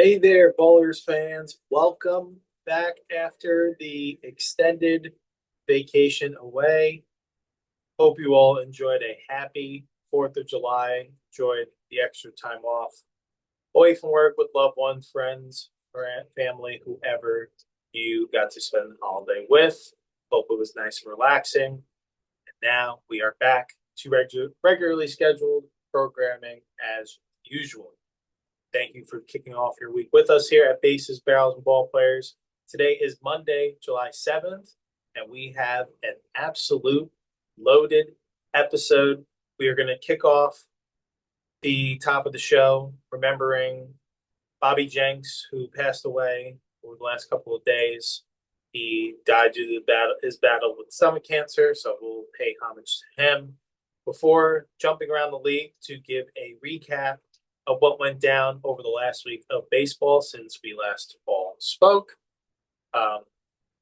Hey there, Ballers fans. Welcome back after the extended vacation away. Hope you all enjoyed a happy 4th of July, enjoyed the extra time off away from work with loved ones, friends, family, whoever you got to spend the holiday with. Hope it was nice and relaxing. And now we are back to regularly scheduled programming as usual. Thank you for kicking off your week with us here at Bases, Barrels, and Ball Players. Today is Monday, July 7th, and we have an absolute loaded episode. We are going to kick off the top of the show, remembering Bobby Jenks, who passed away over the last couple of days. He died due to his battle with stomach cancer, so we'll pay homage to him. Before jumping around the league to give a recap of what went down over the last week of baseball since we last all spoke.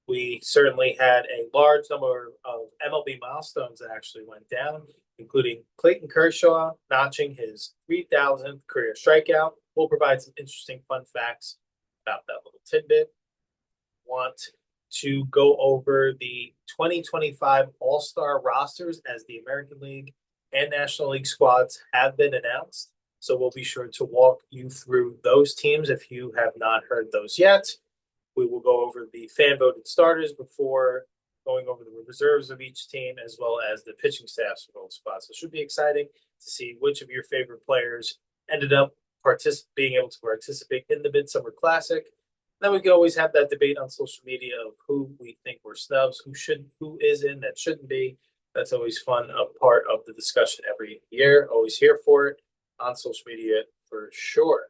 We certainly had a large number of MLB milestones that actually went down, including Clayton Kershaw notching his 3,000th career strikeout. We'll provide some interesting fun facts about that little tidbit. Want to go over the 2025 All-Star rosters as the American League and National League squads have been announced. So we'll be sure to walk you through those teams if you have not heard those yet. We will go over the fan-voted starters before going over the reserves of each team, as well as the pitching staffs for both spots. So it should be exciting to see which of your favorite players ended up being able to participate in the Midsummer Classic. Then we can always have that debate on social media of who we think were snubs, who is in that shouldn't be. That's always fun, a part of the discussion every year. Always here for it on social media for sure.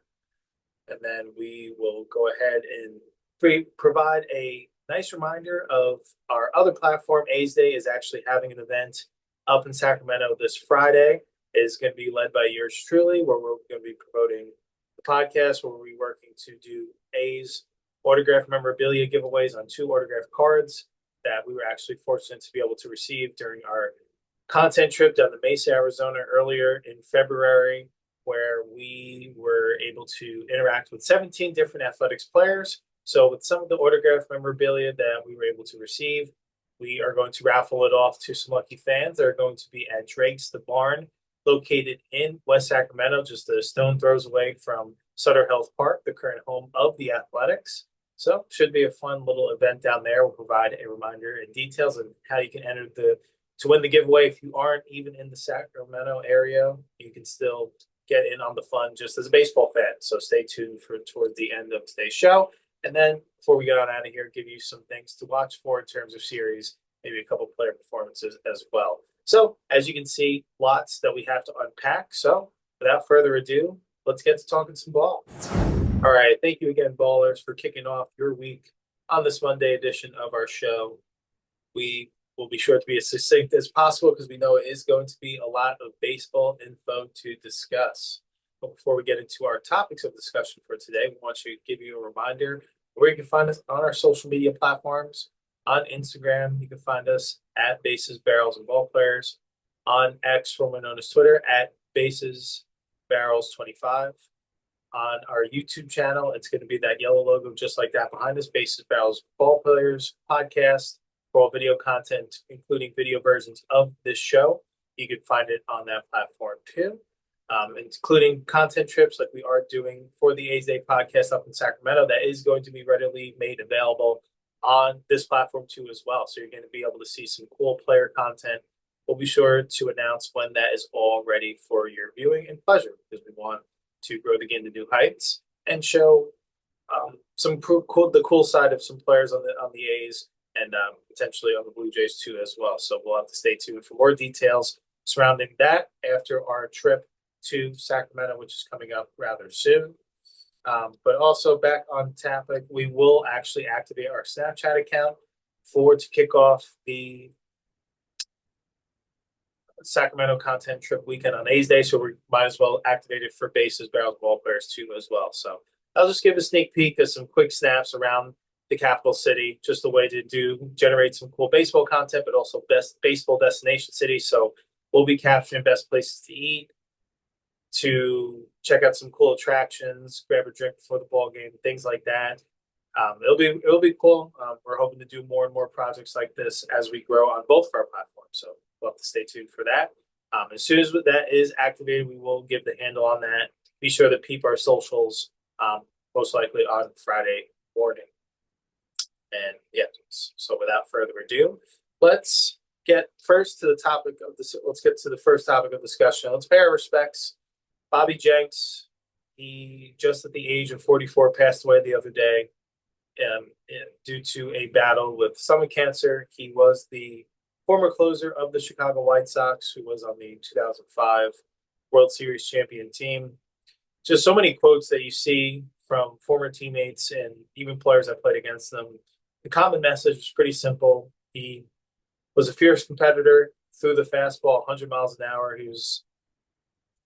And then we will go ahead and provide a nice reminder of our other platform. A's Day is actually having an event up in Sacramento this Friday. It is going to be led by yours truly, where we're going to be promoting the podcast, where we'll be working to do A's autograph memorabilia giveaways on 2 autograph cards that we were actually fortunate to be able to receive during our content trip down to Mesa, Arizona earlier in February, where we were able to interact with 17 different athletics players. So with some of the autograph memorabilia that we were able to receive, we are going to raffle it off to some lucky fans that are going to be at Drake's The Barn, located in West Sacramento, just a stone throws away from Sutter Health Park, the current home of the Athletics. So should be a fun little event down there. We'll provide a reminder and details on how you can enter to win the giveaway. If you aren't even in the Sacramento area, you can still get in on the fun just as a baseball fan. So stay tuned toward the end of today's show. And then before we get on out of here, give you some things to watch for in terms of series, maybe a couple player performances as well. So as you can see, lots that we have to unpack. So without further ado, let's get to talking some ball. All right. Thank you again, Ballers, for kicking off your week on this Monday edition of our show. We will be sure to be as succinct as possible because we know it is going to be a lot of baseball info to discuss. But before we get into our topics of discussion for today, we want to give you a reminder where you can find us on our social media platforms. On Instagram, you can find us at Bases, Barrels, and Ball Players. On X, formerly known as Twitter, at Bases, Barrels 25. On our YouTube channel, it's going to be that yellow logo just like that behind us, Bases, Barrels, Ball Players podcast. For all video content, including video versions of this show, you can find it on that platform too, including content trips like we are doing for the A's Day podcast up in Sacramento. That is going to be readily made available on this platform too as well. So you're going to be able to see some cool player content. We'll be sure to announce when that is all ready for your viewing and pleasure, because we want to grow the game to new heights and show the cool side of some players on the A's, and potentially on the Blue Jays too as well. So we'll have to stay tuned for more details surrounding that after our trip to Sacramento, which is coming up rather soon. But also back on topic, we will actually activate our Snapchat account to kick off the Sacramento content trip weekend on A's Day. So we might as well activate it for Bases, Barrels, Ball Players too as well. So I'll just give a sneak peek of some quick snaps around the capital city, just a way to generate some cool baseball content, but also best baseball destination cities. So we'll be capturing best places to eat, to check out some cool attractions, grab a drink before the ball game, things like that. It'll be cool. We're hoping to do more and more projects like this as we grow on both of our platforms. So we'll have to stay tuned for that. As soon as that is activated, we will give the handle on that. Be sure to peep our socials, most likely on Friday morning. And yeah, so without further ado, let's get first to the topic of this. Let's get to the first topic of discussion. Let's pay our respects. Bobby Jenks, he just at the age of 44 passed away the other day due to a battle with stomach cancer. He was the former closer of the Chicago White Sox, who was on the 2005 World Series champion team. Just so many quotes that you see from former teammates and even players that played against them. The common message was pretty simple. He was a fierce competitor, threw the fastball 100 miles an hour. He was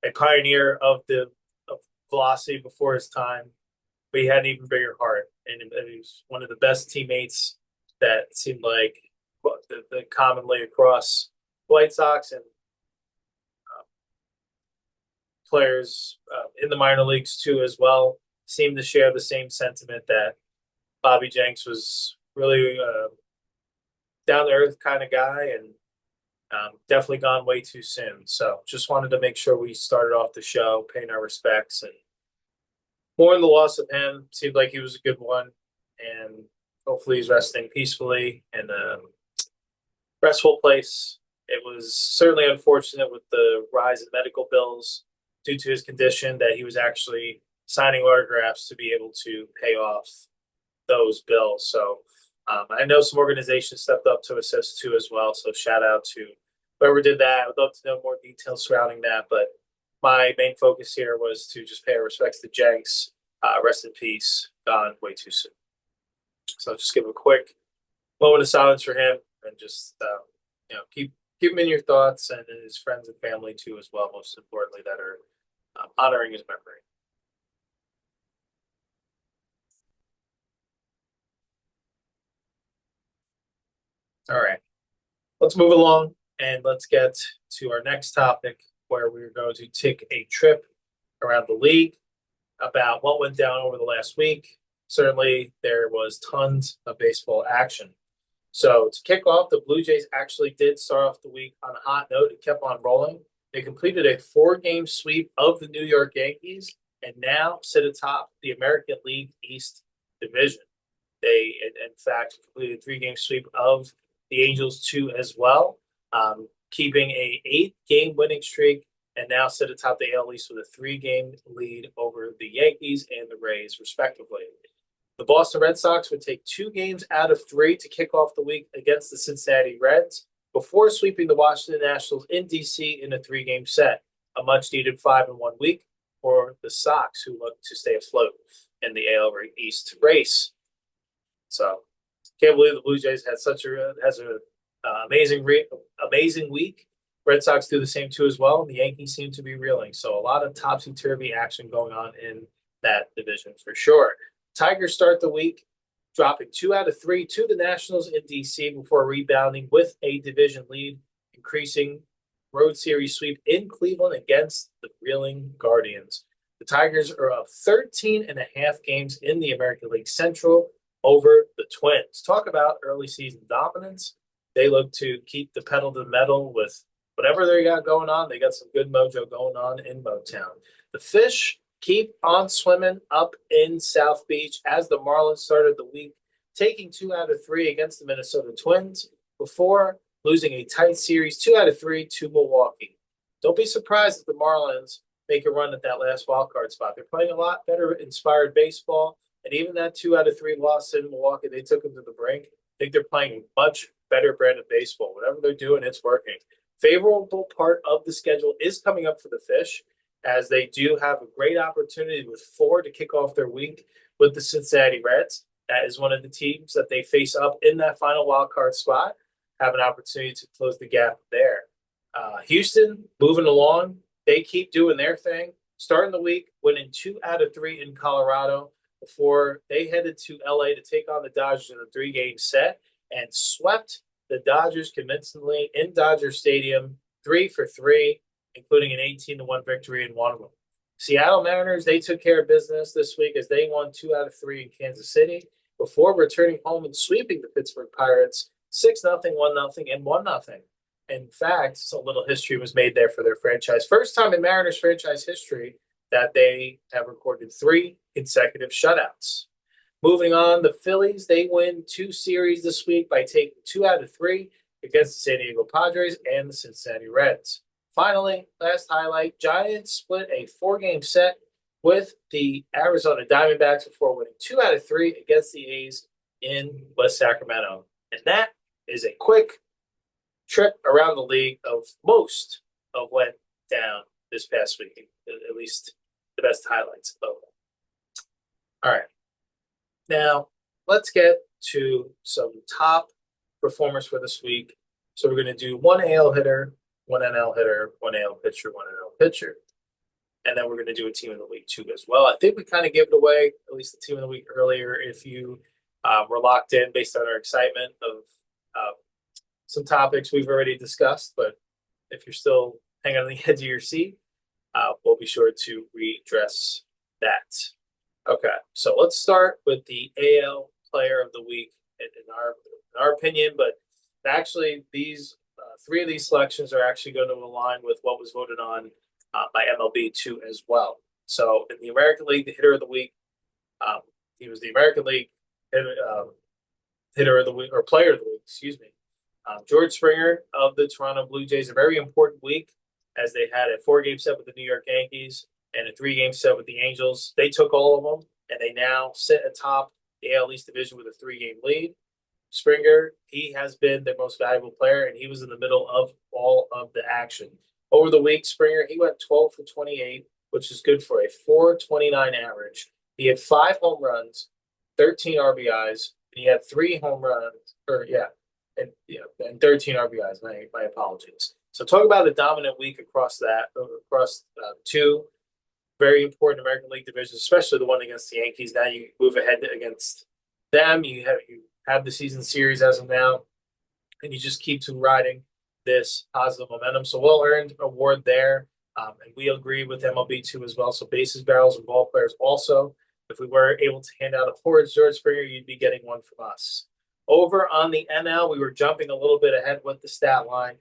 a pioneer of velocity before his time, but he had an even bigger heart. And he was one of the best teammates that seemed like the commonly across White Sox and players in the minor leagues too as well seemed to share the same sentiment that Bobby Jenks was really down to earth kind of guy and definitely gone way too soon. So just wanted to make sure we started off the show paying our respects and mourn the loss of him. Seemed like he was a good one, and hopefully he's resting peacefully in a restful place. It was certainly unfortunate with the rise in medical bills due to his condition that he was actually signing autographs to be able to pay off those bills. So I know some organizations stepped up to assist too as well. So shout out to whoever did that. I would love to know more details surrounding that. But my main focus here was to just pay our respects to Jenks. Rest in peace. Gone way too soon. So just give a quick moment of silence for him and just keep him in your thoughts and his friends and family too as well. Most importantly, that are honoring his memory. All right, let's move along and let's get to our next topic where we're going to take a trip around the league about what went down over the last week. Certainly, there was tons of baseball action. So to kick off, the Blue Jays actually did start off the week on a hot note. It kept on rolling. They completed a 4-game sweep of the New York Yankees and now sit atop the American League East Division. They, in fact, completed a 3-game sweep of the Angels too as well, keeping a 8-game winning streak and now sit atop the AL East with a 3-game lead over the Yankees and the Rays, respectively. The Boston Red Sox would take 2 games out of 3 to kick off the week against the Cincinnati Reds before sweeping the Washington Nationals in D.C. in a 3-game set, a much-needed 5-1 week for the Sox, who look to stay afloat in the AL East race. So, can't believe the Blue Jays had amazing week. Red Sox do the same too as well. The Yankees seem to be reeling. So a lot of topsy-turvy action going on in that division for sure. Tigers start the week dropping 2 out of 3 to the Nationals in D.C. before rebounding with a division lead, increasing road series sweep in Cleveland against the reeling Guardians. The Tigers are up 13.5 games in the American League Central over the Twins. Talk about early season dominance. They look to keep the pedal to the metal with whatever they got going on. They got some good mojo going on in Motown. The Fish keep on swimming up in South Beach as the Marlins started the week, taking 2 out of 3 against the Minnesota Twins before losing a tight series 2 out of 3 to Milwaukee. Don't be surprised if the Marlins make a run at that last wild card spot. They're playing a lot better inspired baseball, and even that 2 out of 3 loss in Milwaukee, they took them to the brink. I think they're playing a much better brand of baseball. Whatever they're doing, it's working. Favorable part of the schedule is coming up for the Fish, as they do have a great opportunity with 4 to kick off their week with the Cincinnati Reds. That is one of the teams that they face up in that final wild card spot, have an opportunity to close the gap there. Houston, moving along, they keep doing their thing. Starting the week, winning 2 out of 3 in Colorado before they headed to LA to take on the Dodgers in a 3-game set and swept the Dodgers convincingly in Dodger Stadium, 3 for 3, including an 18-1 victory in one of them. Seattle Mariners, they took care of business this week as they won 2 out of 3 in Kansas City before returning home and sweeping the Pittsburgh Pirates 6-0, 1-0, and 1-0. In fact, so little history was made there for their franchise. First time in Mariners franchise history that they have recorded 3 consecutive shutouts. Moving on, the Phillies, they win 2 series this week by taking 2 out of 3 against the San Diego Padres and the Cincinnati Reds. Finally, last highlight, Giants split a 4-game set with the Arizona Diamondbacks before winning 2 out of 3 against the A's in West Sacramento. And that is a quick trip around the league of most of what down this past week, at least the best highlights of it. All right. Now, let's get to some top performers for this week. So we're going to do one AL hitter, one NL hitter, one AL pitcher, one NL pitcher. And then we're going to do a team of the week too as well. I think we kind of gave it away, at least the team of the week earlier, if you were locked in based on our excitement of some topics we've already discussed. But if you're still hanging on the edge of your seat, we'll be sure to redress that. Okay, so let's start with the AL player of the week in our opinion, but actually these 3 of these selections are actually going to align with what was voted on by MLB too as well. So in the American League, the hitter of the week, he was the American League hitter of the week or player of the week, excuse me. George Springer of the Toronto Blue Jays, a very important week as they had a 4-game set with the New York Yankees and a 3-game set with the Angels. They took all of them, and they now sit atop the AL East division with a 3-game lead. Springer, he has been their most valuable player, and he was in the middle of all of the action. Over the week, Springer, he went 12 for 28, which is good for a 4.29 average. He had 5 home runs, 13 RBIs, and he had 3 home runs, and 13 RBIs. My apologies. So talk about a dominant week across 2 very important American League divisions, especially the one against the Yankees. Now you move ahead against them. You have the season series as of now, and you just keep to riding this positive momentum. So well-earned award there, and we agree with MLB too as well. So bases, barrels, and ball players also. If we were able to hand out awards, George Springer, you'd be getting one from us. Over on the NL, we were jumping a little bit ahead with the stat line.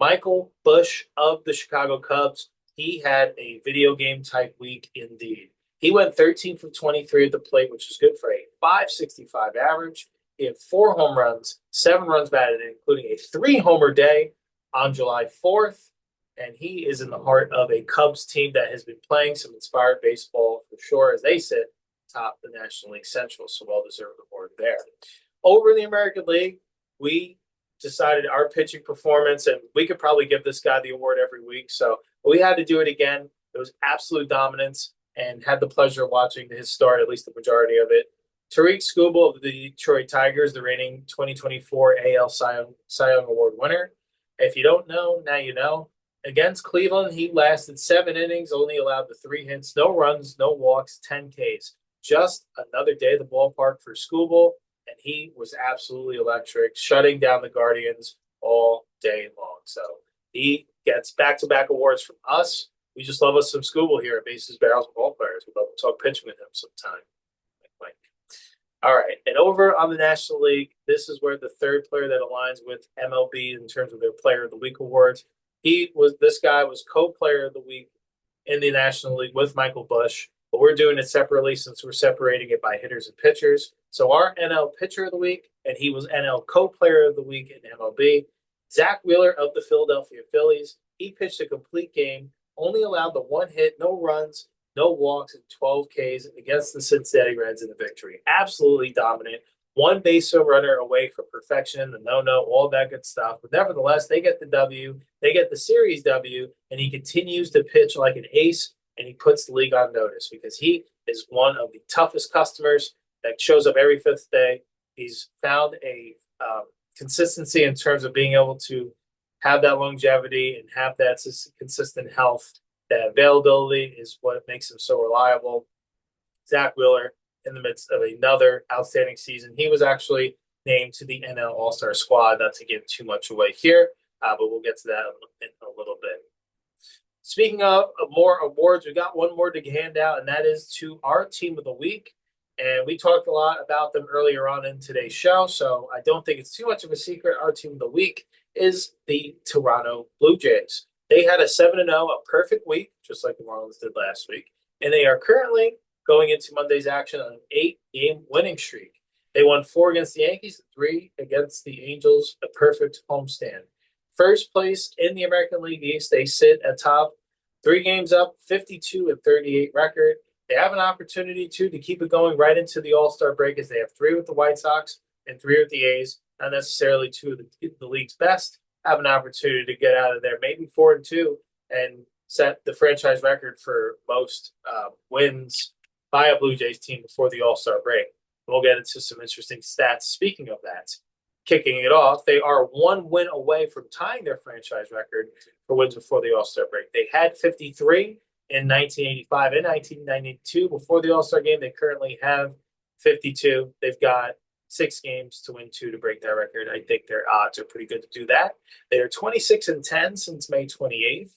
Michael Busch of the Chicago Cubs, he had a video game type week indeed. He went 13 for 23 at the plate, which is good for a 5.65 average. He had 4 home runs, 7 runs batted in, including a 3-homer day on July 4th. And he is in the heart of a Cubs team that has been playing some inspired baseball for sure as they sit atop the National League Central. So well-deserved award there. Over in the American League, we decided our pitching performance, and we could probably give this guy the award every week. So we had to do it again. It was absolute dominance and had the pleasure of watching his start, at least the majority of it. Tariq Skubal of the Detroit Tigers, the reigning 2024 AL Cy Young Award winner. If you don't know, now you know. Against Cleveland, he lasted 7 innings, only allowed the 3 hits, no runs, no walks, 10 Ks. Just another day at the ballpark for Skubal, and he was absolutely electric, shutting down the Guardians all day long. So he gets back-to-back awards from us. We just love us some Skubal here at Bases, Barrels, and Ball Players. We'd love to talk pitching with him sometime. All right, and over on the National League, this is where the third player that aligns with MLB in terms of their Player of the Week awards. This guy was co-player of the week in the National League with Michael Busch, but we're doing it separately since we're separating it by hitters and pitchers. So our NL pitcher of the week, and he was NL co-player of the week in MLB, Zach Wheeler of the Philadelphia Phillies. He pitched a complete game, only allowed the 1 hit, no runs, no walks, and 12 Ks against the Cincinnati Reds in the victory. Absolutely dominant. 1 base runner away from perfection, the no-no, all that good stuff. But nevertheless, they get the W. They get the series W, and he continues to pitch like an ace, and he puts the league on notice because he is one of the toughest customers that shows up every 5th day. He's found a consistency in terms of being able to have that longevity and have that consistent health. That availability is what makes him so reliable. Zach Wheeler, in the midst of another outstanding season, he was actually named to the NL All-Star squad. Not to give too much away here, but we'll get to that in a little bit. Speaking of more awards, we got one more to hand out, and that is to our team of the week. And we talked a lot about them earlier on in today's show, so I don't think it's too much of a secret. Our team of the week is the Toronto Blue Jays. They had a 7-0, a perfect week, just like the Marlins did last week. And they are currently going into Monday's action on an 8-game winning streak. They won 4 against the Yankees, 3 against the Angels, a perfect homestand. First place in the American League East, they sit atop 3 games up, 52-38 record. They have an opportunity to keep it going right into the All-Star break, as they have 3 with the White Sox and 3 with the A's. Not necessarily 2 of the league's best. Have an opportunity to get out of there, maybe 4-2, and set the franchise record for most wins by a Blue Jays team before the All-Star break. We'll get into some interesting stats. Speaking of that, kicking it off, they are 1 win away from tying their franchise record for wins before the All-Star break. They had 53 in 1985 and 1992. Before the All-Star game, they currently have 52. They've got 6 games to win 2 to break that record. I think their odds are pretty good to do that. They are 26-10 since May 28th.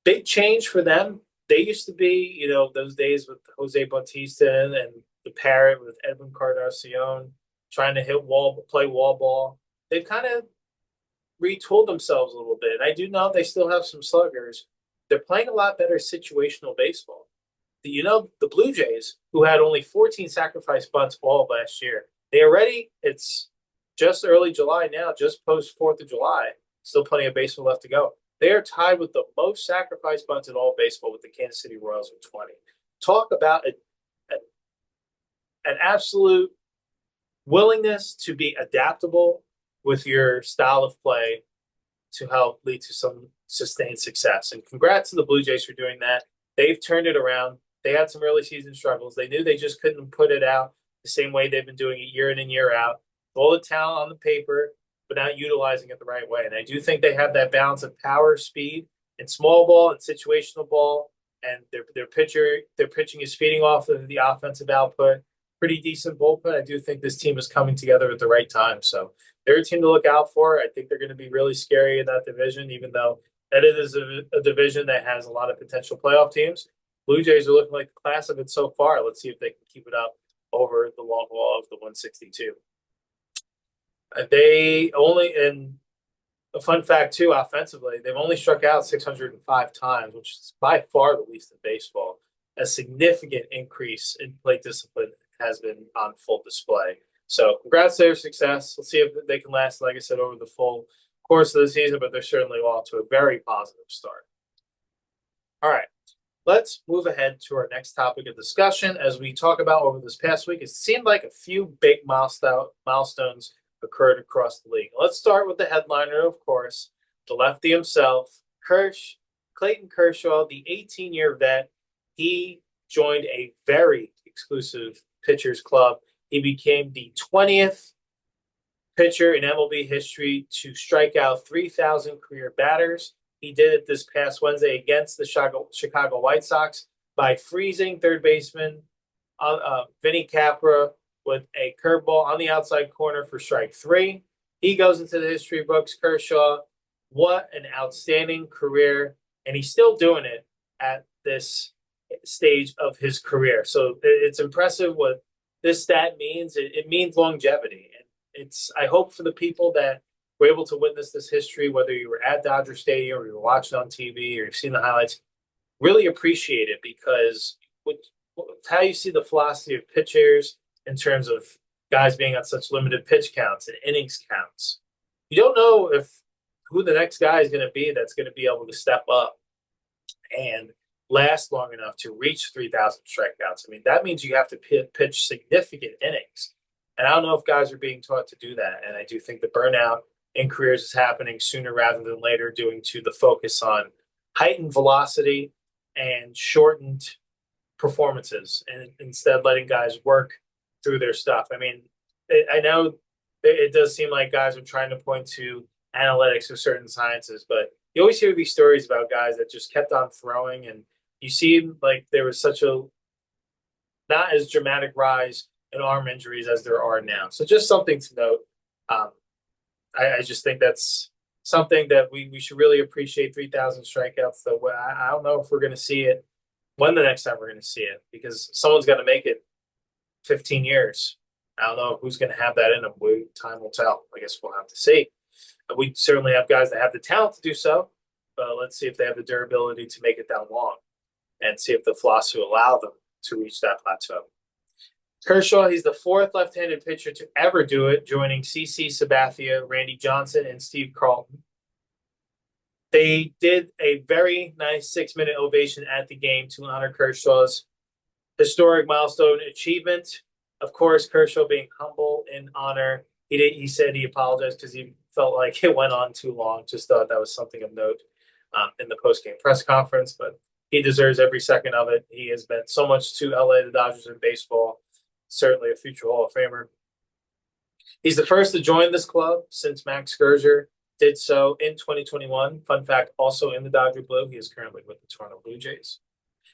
Big change for them. They used to be, those days with Jose Bautista and the Parrot with Edwin Cardacion trying to play wall ball. They've kind of retooled themselves a little bit. And I do know they still have some sluggers. They're playing a lot better situational baseball. The Blue Jays, who had only 14 sacrifice bunts all of last year, it's just early July now, just post 4th of July, still plenty of baseball left to go. They are tied with the most sacrifice bunts in all baseball with the Kansas City Royals with 20. Talk about an absolute willingness to be adaptable with your style of play to help lead to some sustained success. And congrats to the Blue Jays for doing that. They've turned it around. They had some early season struggles. They knew they just couldn't put it out the same way they've been doing it year in and year out. All the talent on the paper, but not utilizing it the right way. And I do think they have that balance of power, speed, and small ball and situational ball. And their pitching is feeding off of the offensive output. Pretty decent bullpen. I do think this team is coming together at the right time. So they're a team to look out for. I think they're going to be really scary in that division, even though that it is a division that has a lot of potential playoff teams. Blue Jays are looking like the class of it so far. Let's see if they can keep it up over the long haul of the 162. And a fun fact too, offensively, they've only struck out 605 times, which is by far the least in baseball. A significant increase in plate discipline has been on full display. So congrats to their success. Let's see if they can last, like I said, over the full course of the season, but they're certainly off to a very positive start. All right, let's move ahead to our next topic of discussion. As we talk about over this past week, it seemed like a few big milestones occurred across the league. Let's start with the headliner, of course, the lefty himself, Clayton Kershaw, the 18-year vet. He joined a very exclusive pitchers club. He became the 20th pitcher in MLB history to strike out 3,000 career batters. He did it this past Wednesday against the Chicago White Sox by freezing third baseman Vinny Capra with a curveball on the outside corner for strike 3. He goes into the history books. Kershaw, what an outstanding career, and he's still doing it at this stage of his career. So it's impressive what this stat means. It means longevity, and I hope for the people that were able to witness this history, whether you were at Dodger Stadium or you were watching on TV or you've seen the highlights, really appreciate it, because how you see the philosophy of pitchers in terms of guys being on such limited pitch counts and innings counts. You don't know who the next guy is going to be that's going to be able to step up and last long enough to reach 3,000 strikeouts. I mean, that means you have to pitch significant innings. And I don't know if guys are being taught to do that. And I do think the burnout in careers is happening sooner rather than later, due to the focus on heightened velocity and shortened performances, and instead letting guys work through their stuff. I mean, I know it does seem like guys are trying to point to analytics or certain sciences, but you always hear these stories about guys that just kept on throwing, and you see like there was such a not as dramatic rise in arm injuries as there are now. So just something to note. I just think that's something that we should really appreciate. 3,000 strikeouts, though. I don't know if we're going to see it when the next time we're going to see it, because someone's going to make it 15 years. I don't know who's going to have that in them. Time will tell. I guess we'll have to see. We certainly have guys that have the talent to do so, but let's see if they have the durability to make it that long, and see if the philosophy will allow them to reach that plateau. Kershaw, he's the fourth left-handed pitcher to ever do it, joining CC Sabathia, Randy Johnson, and Steve Carlton. They did a very nice 6-minute ovation at the game to honor Kershaw's historic milestone achievement. Of course, Kershaw being humble in honor. He said he apologized because he felt like it went on too long. Just thought that was something of note in the post-game press conference, but he deserves every second of it. He has meant so much to LA, the Dodgers, and baseball. Certainly a future Hall of Famer. He's the first to join this club since Max Scherzer did so in 2021. Fun fact, also in the Dodger blue, he is currently with the Toronto Blue Jays.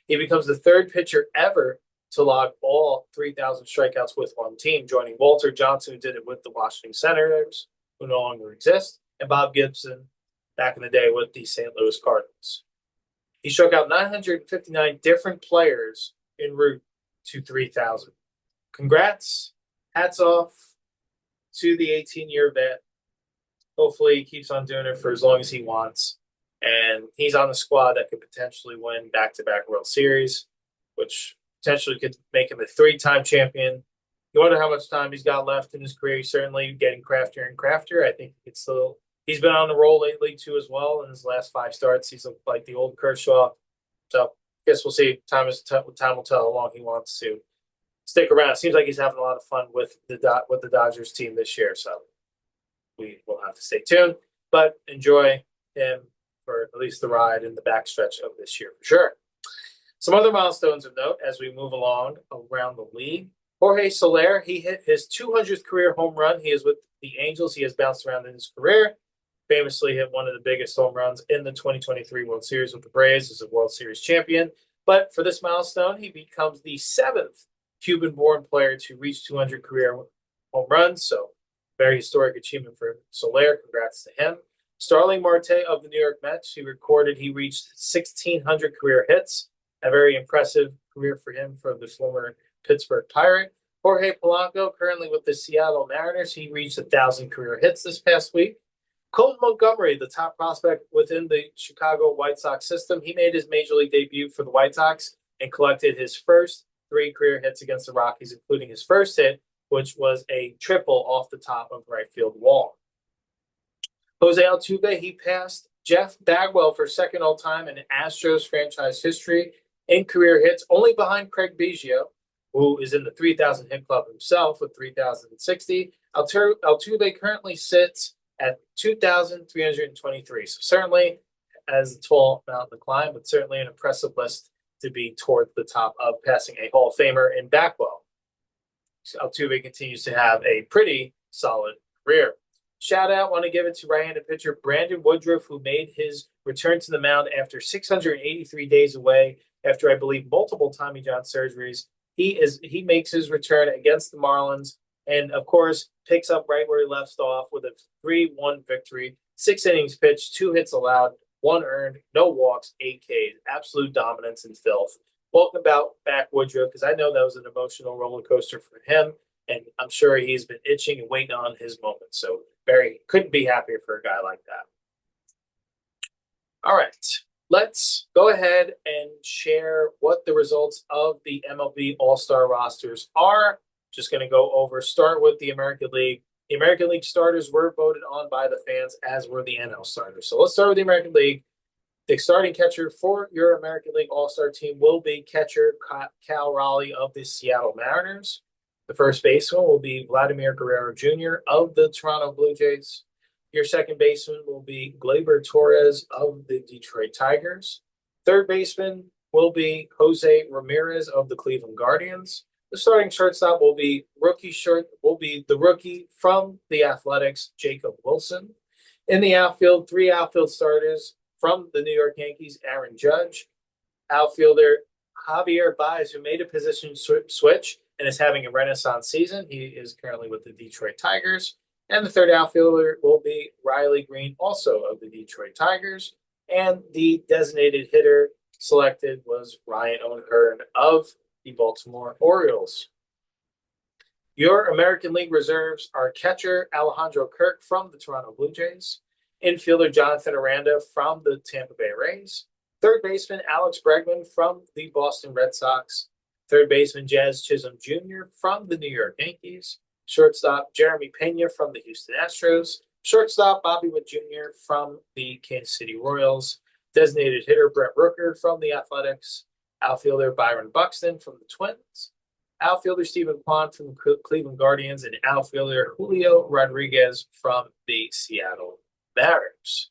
He becomes the third pitcher ever to log all 3,000 strikeouts with one team, joining Walter Johnson, who did it with the Washington Senators, who no longer exist, and Bob Gibson back in the day with the St. Louis Cardinals. He struck out 959 different players en route to 3,000. Congrats. Hats off to the 18-year vet. Hopefully he keeps on doing it for as long as he wants. And he's on the squad that could potentially win back-to-back World Series, which potentially could make him a 3-time champion. You wonder how much time he's got left in his career. He's certainly getting craftier and craftier. I think he's been on the roll lately too as well. In his last 5 starts, he's like the old Kershaw. So I guess we'll see. Time will tell how long he wants to stick around. It seems like he's having a lot of fun with the Dodgers team this year. So we will have to stay tuned, but enjoy him for at least the ride in the backstretch of this year for sure. Some other milestones of note as we move along around the league. Jorge Soler, he hit his 200th career home run. He is with the Angels. He has bounced around in his career. Famously hit one of the biggest home runs in the 2023 World Series with the Braves as a World Series champion. But for this milestone, he becomes the 7th Cuban-born player to reach 200 career home runs. So very historic achievement for Soler. Congrats to him. Starling Marte of the New York Mets, he reached 1,600 career hits. A very impressive career for him from the former Pittsburgh Pirate. Jorge Polanco, currently with the Seattle Mariners, he reached 1,000 career hits this past week. Colton Montgomery, the top prospect within the Chicago White Sox system, he made his major league debut for the White Sox and collected his first 3 career hits against the Rockies, including his first hit, which was a triple off the top of the right field wall. Jose Altuve, he passed Jeff Bagwell for second all-time in Astros franchise history in career hits, only behind Craig Biggio, who is in the 3,000 hit club himself with 3,060. Altuve currently sits at 2,323. So certainly as a tall mountain to climb, but certainly an impressive list to be toward the top of, passing a Hall of Famer in Bagwell. So Altuve continues to have a pretty solid career. Shout out, want to give it to right-handed pitcher Brandon Woodruff, who made his return to the mound after 683 days away after, I believe, multiple Tommy John surgeries. He makes his return against the Marlins and, of course, picks up right where he left off with a 3-1 victory, 6 innings pitched, 2 hits allowed, 1 earned, no walks, 8 Ks, absolute dominance and filth. Welcome back, Woodruff, because I know that was an emotional roller coaster for him, and I'm sure he's been itching and waiting on his moment. So couldn't be happier for a guy like that. All right, let's go ahead and share what the results of the MLB All-Star rosters are. Just going to start with the American League. The American League starters were voted on by the fans, as were the NL starters. So let's start with the American League. The starting catcher for your American League All-Star team will be catcher Cal Raleigh of the Seattle Mariners. The first baseman will be Vladimir Guerrero Jr. of the Toronto Blue Jays. Your second baseman will be Gleyber Torres of the Detroit Tigers. Third baseman will be Jose Ramirez of the Cleveland Guardians. The starting shortstop will be the rookie from the Athletics, Jacob Wilson. In the outfield, 3 outfield starters from the New York Yankees, Aaron Judge. Outfielder Javier Baez, who made a position switch and is having a renaissance season. He is currently with the Detroit Tigers. And the third outfielder will be Riley Green, also of the Detroit Tigers. And the designated hitter selected was Ryan O'Hearn of the Baltimore Orioles. Your American League reserves are catcher Alejandro Kirk from the Toronto Blue Jays, infielder Jonathan Aranda from the Tampa Bay Rays, third baseman Alex Bregman from the Boston Red Sox, third baseman Jazz Chisholm Jr. from the New York Yankees, shortstop Jeremy Pena from the Houston Astros, shortstop Bobby Witt Jr. from the Kansas City Royals, designated hitter Brent Rooker from the Athletics, outfielder Byron Buxton from the Twins, outfielder Stephen Kwan from the Cleveland Guardians, and outfielder Julio Rodriguez from the Seattle Mariners.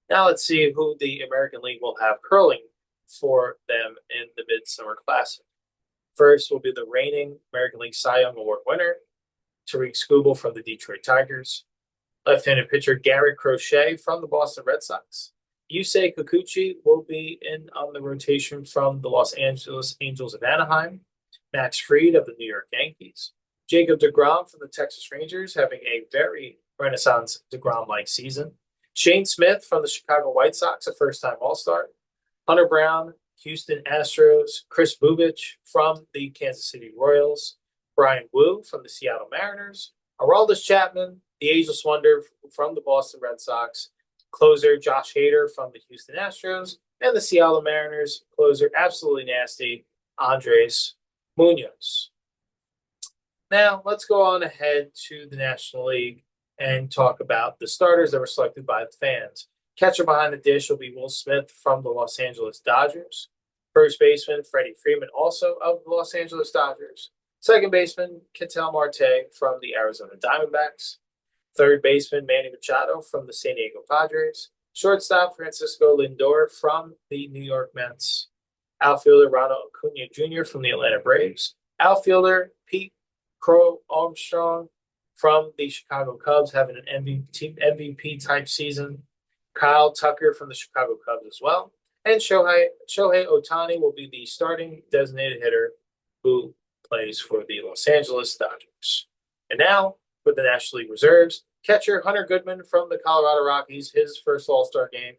Now let's see who the American League will have curling for them in the Midsummer Classic. First will be the reigning American League Cy Young Award winner, Tariq Skubal from the Detroit Tigers, left-handed pitcher Garrett Crochet from the Boston Red Sox. Yusei Kikuchi will be in on the rotation from the Los Angeles Angels of Anaheim. Max Fried of the New York Yankees. Jacob deGrom from the Texas Rangers, having a very Renaissance deGrom-like season. Shane Smith from the Chicago White Sox, a first-time All-Star. Hunter Brown, Houston Astros. Chris Bubich from the Kansas City Royals. Brian Wu from the Seattle Mariners. Aroldis Chapman, the ageless wonder from the Boston Red Sox. Closer Josh Hader from the Houston Astros. And the Seattle Mariners closer, absolutely nasty, Andres Munoz. Now, let's go on ahead to the National League and talk about the starters that were selected by the fans. Catcher behind the dish will be Will Smith from the Los Angeles Dodgers. First baseman, Freddie Freeman, also of the Los Angeles Dodgers. Second baseman, Ketel Marte from the Arizona Diamondbacks. Third baseman, Manny Machado from the San Diego Padres. Shortstop, Francisco Lindor from the New York Mets. Outfielder Ronald Acuna Jr. from the Atlanta Braves. Outfielder Pete Crow Armstrong from the Chicago Cubs, having an MVP type season. Kyle Tucker from the Chicago Cubs as well. And Shohei Ohtani will be the starting designated hitter who plays for the Los Angeles Dodgers. And now for the National League reserves, catcher Hunter Goodman from the Colorado Rockies, his first All-Star game.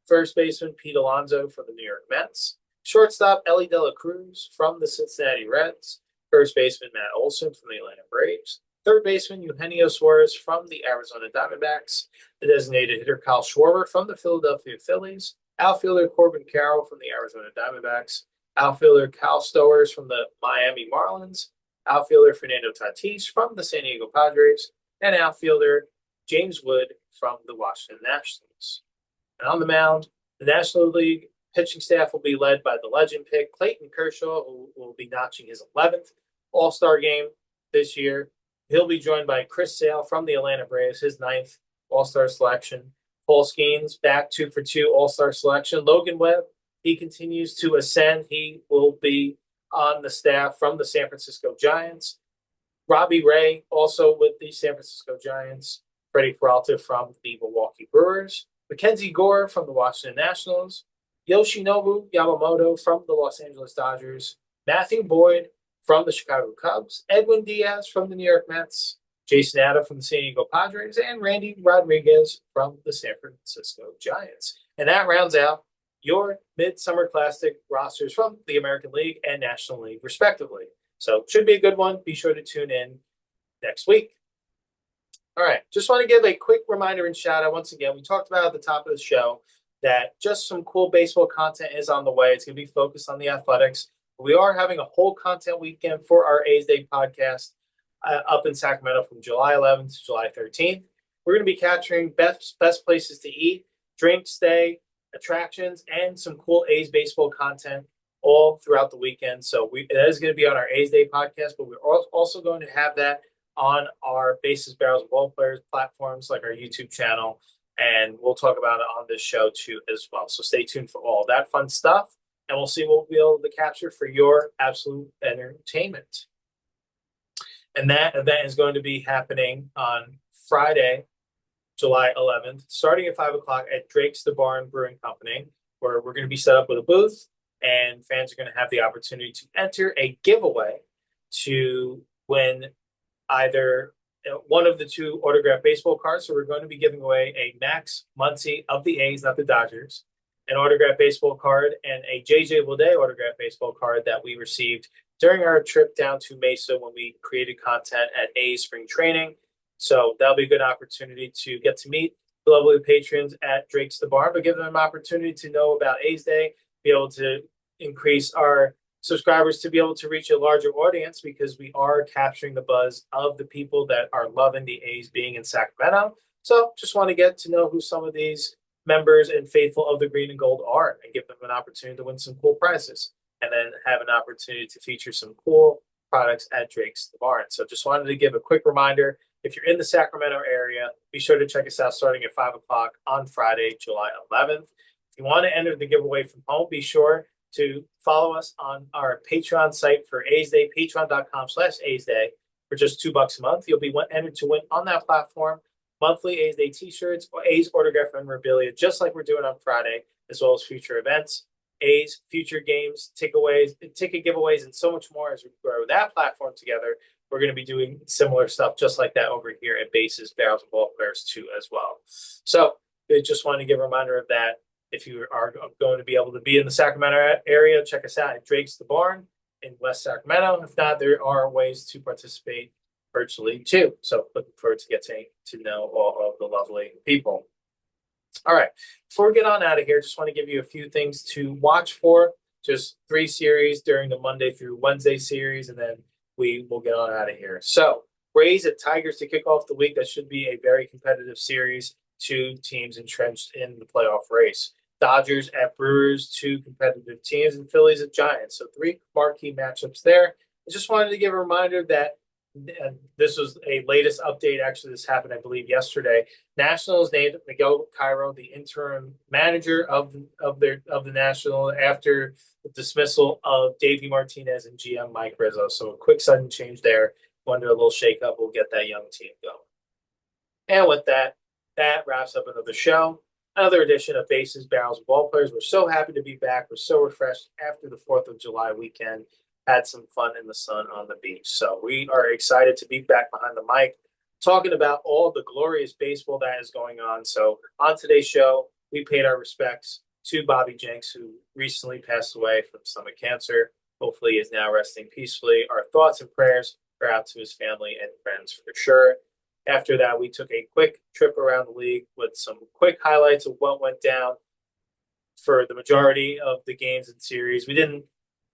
First baseman Pete Alonso for the New York Mets. Shortstop Ellie De La Cruz from the Cincinnati Reds. First baseman Matt Olson from the Atlanta Braves. Third baseman Eugenio Suarez from the Arizona Diamondbacks. The designated hitter Kyle Schwarber from the Philadelphia Phillies. Outfielder Corbin Carroll from the Arizona Diamondbacks. Outfielder Kyle Stowers from the Miami Marlins. Outfielder Fernando Tatis from the San Diego Padres. And outfielder James Wood from the Washington Nationals. And on the mound, the National League pitching staff will be led by the legend pick Clayton Kershaw, who will be notching his 11th All-Star game this year. He'll be joined by Chris Sale from the Atlanta Braves, his 9th All-Star selection. Paul Skeens back 2 for 2 All-Star selection. Logan Webb, he continues to ascend. He will be on the staff from the San Francisco Giants. Robbie Ray, also with the San Francisco Giants. Freddie Peralta from the Milwaukee Brewers. Mackenzie Gore from the Washington Nationals. Yoshinobu Yamamoto from the Los Angeles Dodgers. Matthew Boyd from the Chicago Cubs. Edwin Diaz from the New York Mets. Jason Adda from the San Diego Padres. And Randy Rodriguez from the San Francisco Giants. And that rounds out your Midsummer Classic rosters from the American League and National League, respectively. So it should be a good one. Be sure to tune in next week. All right. Just want to give a quick reminder and shout out once again. We talked about at the top of the show that just some cool baseball content is on the way. It's going to be focused on the Athletics. We are having a whole content weekend for our A's Day podcast up in Sacramento from July 11th to July 13th. We're going to be capturing best places to eat, drink, stay, attractions, and some cool A's baseball content all throughout the weekend. So that is going to be on our A's Day podcast, but we're also going to have that on our Bases, Barrels, and Ball Players platforms like our YouTube channel, and we'll talk about it on this show too as well. So stay tuned for all that fun stuff, and we'll see what we'll be able to capture for your absolute entertainment. And that event is going to be happening on Friday, July 11th, starting at 5 o'clock at Drake's The Barn Brewing Company, where we're going to be set up with a booth, and fans are going to have the opportunity to enter a giveaway to win either one of the two autographed baseball cards. So we're going to be giving away a Max Muncy of the A's, not the Dodgers, an autographed baseball card, and a JJ Bleday autographed baseball card that we received during our trip down to Mesa when we created content at A's spring training. So that'll be a good opportunity to get to meet the lovely patrons at Drake's the Barn, but give them an opportunity to know about A's Day, be able to increase our subscribers to be able to reach a larger audience because we are capturing the buzz of the people that are loving the A's being in Sacramento. So just want to get to know who some of these members and faithful of the green and gold are and give them an opportunity to win some cool prizes and then have an opportunity to feature some cool products at Drake's the Barn. So just wanted to give a quick reminder. If you're in the Sacramento area, be sure to check us out starting at 5 o'clock on Friday, July 11th. If you want to enter the giveaway from home, be sure to follow us on our Patreon site for A's Day, patreon.com/A's Day. For just $2 a month, you'll be entered to win on that platform monthly A's Day t-shirts or A's autograph memorabilia, just like we're doing on Friday, as well as future events, A's future games, ticket giveaways, and so much more as we grow that platform together. We're going to be doing similar stuff just like that over here at Bases, Barrels, and Ball Players too as well. So I just wanted to give a reminder of that. If you are going to be able to be in the Sacramento area, check us out at Drake's the Barn in West Sacramento. If not, there are ways to participate virtually too. So looking forward to getting to know all of the lovely people. All right, before we get on out of here, just want to give you a few things to watch for. Just 3 series during the Monday through Wednesday series, and then we will get on out of here. So Rays at Tigers to kick off the week. That should be a very competitive series. 2 teams entrenched in the playoff race. Dodgers at Brewers, 2 competitive teams, and Phillies at Giants. So 3 marquee matchups there. I just wanted to give a reminder that this was a latest update. Actually, this happened, I believe, yesterday. Nationals named Miguel Cairo the interim manager of the National after the dismissal of Davey Martinez and GM Mike Rizzo. So a quick sudden change there. Wonder a little shakeup will get that young team going. And with that, that wraps up another show. Another edition of Bases, Barrels, and Ball Players. We're so happy to be back. We're so refreshed after the 4th of July weekend. Had some fun in the sun on the beach. So we are excited to be back behind the mic, talking about all the glorious baseball that is going on. So on today's show, we paid our respects to Bobby Jenks, who recently passed away from stomach cancer. Hopefully he is now resting peacefully. Our thoughts and prayers are out to his family and friends for sure. After that, we took a quick trip around the league with some quick highlights of what went down for the majority of the games and series. We didn't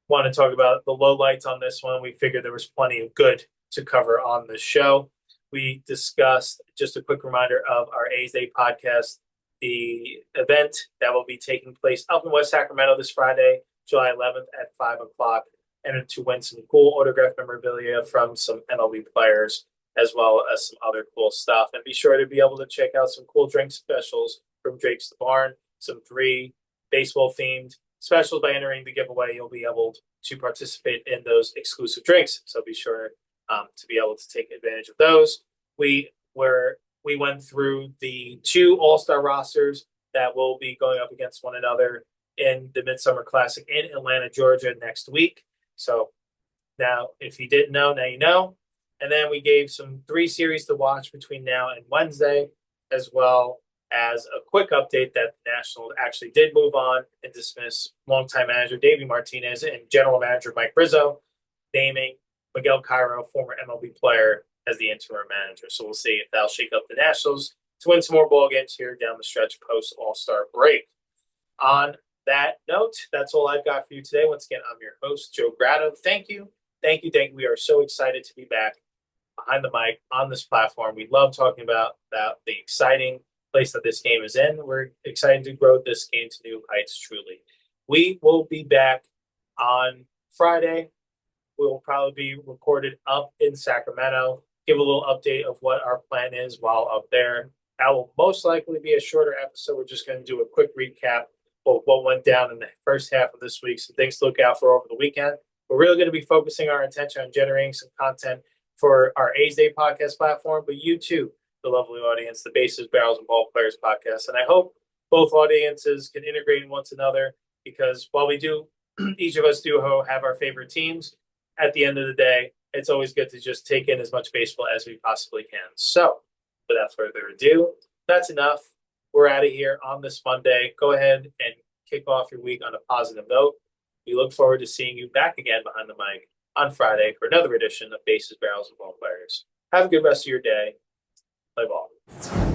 want to talk about the lowlights on this one. We figured there was plenty of good to cover on this show. We discussed, just a quick reminder of our A's Day podcast, the event that will be taking place up in West Sacramento this Friday, July 11th at 5 o'clock, and to win some cool autograph memorabilia from some MLB players, as well as some other cool stuff. And be sure to be able to check out some cool drink specials from Drake's the Barn, some 3 baseball-themed specials. By entering the giveaway, you'll be able to participate in those exclusive drinks. So be sure to be able to take advantage of those. We went through the 2 all-star rosters that will be going up against one another in the Midsummer Classic in Atlanta, Georgia next week. So now, if you didn't know, now you know. And then we gave some 3 series to watch between now and Wednesday, as well as a quick update that the Nationals actually did move on and dismiss longtime manager Davey Martinez and general manager Mike Rizzo, naming Miguel Cairo, former MLB player, as the interim manager. So we'll see if that'll shake up the Nationals to win some more ball games here down the stretch post All-Star break. On that note, that's all I've got for you today. Once again, I'm your host, Joe Grado. Thank you. Thank you. Thank you. We are so excited to be back behind the mic on this platform. We love talking about the exciting place that this game is in. We're excited to grow this game to new heights, truly. We will be back on Friday. We will probably be recorded up in Sacramento, give a little update of what our plan is while up there. That will most likely be a shorter episode. We're just going to do a quick recap of what went down in the first half of this week, some things to look out for over the weekend. We're really going to be focusing our attention on generating some content for our A's Day podcast platform, but you too, the lovely audience, the Bases, Barrels, and Ball Players podcast. And I hope both audiences can integrate in one another, because while we do, each of us do have our favorite teams, at the end of the day, it's always good to just take in as much baseball as we possibly can. So, without further ado, that's enough. We're out of here on this Monday. Go ahead and kick off your week on a positive note. We look forward to seeing you back again behind the mic on Friday for another edition of Bases, Barrels, and Ball Players. Have a good rest of your day. Play ball.